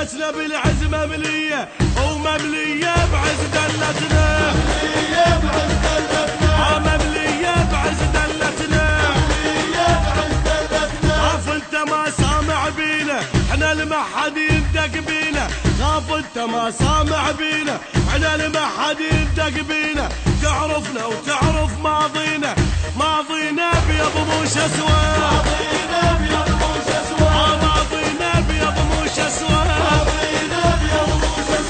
دلتنا بالعز مملية ومملية بعز دلتنا، مملية بعز دلتنا، مملية بعز دلتنا، مملية بعز دلتنا. خاف انت ما سامع بينا احنا المحد يندق بينا، خاف انت ما سامع بينا احنا المحد يندق بينا. تعرفنا وتعرف ماضينا، ماضينا بيض موش اسود، ماضينا بيض موش اسود، ماضينا بيض موش اسود، ماضينا بيض موش اسود.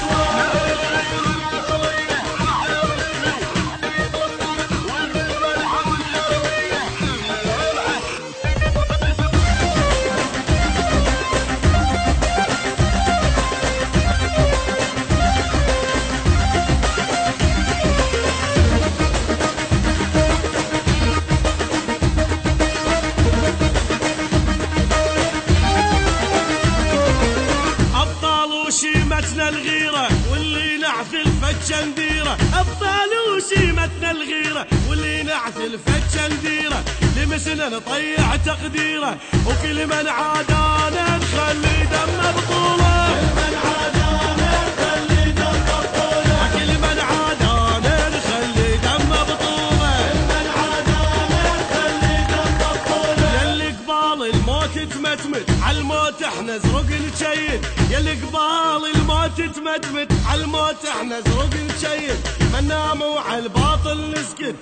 شيمتنا الغيرة واللي نعفل فتشنديرة، أبطال وشيمتنا الغيرة واللي نعفل فتشنديرة. لمسنا نطيع تقديره وكل من عادانا نخلي دم بطولة، كل من عادانا نخلي دم بطولة، كل من عادانا نخلي دم بطولة، كل من عادانا نخلي دم بطولة. ياللي قبال الموت تمتمت عالموت احنا زرق نشيد، ياللي قبال الموت تمتمت عالموت احنا زرق نشيد. ما ننام وعالباطل نسكت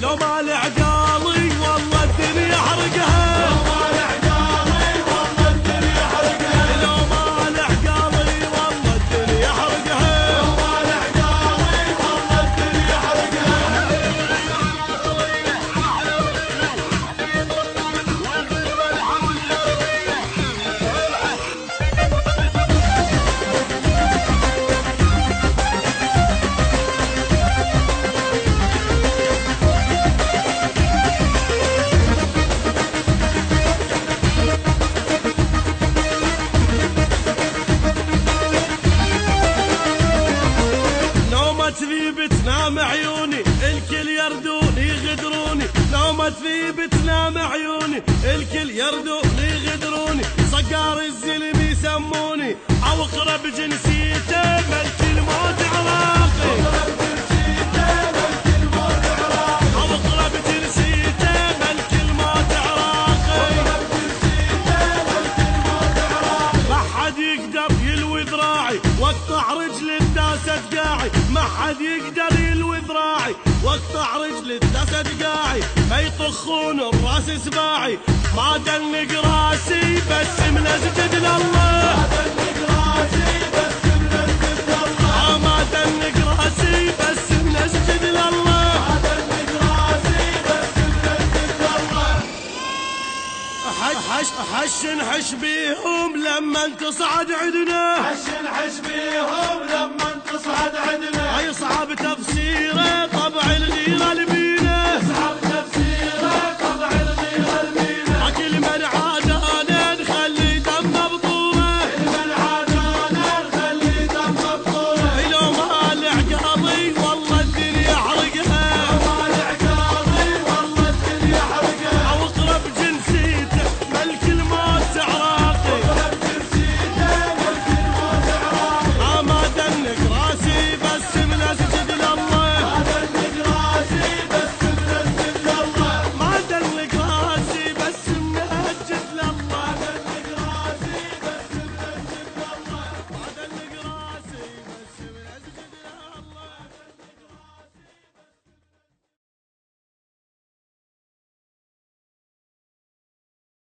لو ما العقالي والله الدنيا حرقها، لو ما العقالي والله الدنيا حرقها، لو ما العقالي والله الدنيا حرقها، لو ما العقالي والله الدنيا حرقها. تثيب تنام عيوني الكل يردوني يغدروني، نومة تثيب تنام عيوني الكل يردوني يغدروني. صقار الزلم يسموني او اقرب جنسيته ملك الموت عراقي، او اقرب جنسيته ملك الموت عراقي، ما حد يقدر يلوي ذراعي واقطع رجل الداسة قاعي، ما حد يقدر يلوي ذراعي واقطع رجل الداسة قاعي. ما يطخون الراس سباعي ما دنق راسي بس من اسجد لله، ما دنق راسي بس من اسجد لله، ما دنق راسي بس من اسجد لله، ما دنق راسي بس من اسجد لله. حش نحش بيهم لما تصعد عدنا، حش نحش بيهم لما تصعد عدنا. اي صعب تفسيره طبع الغيره البي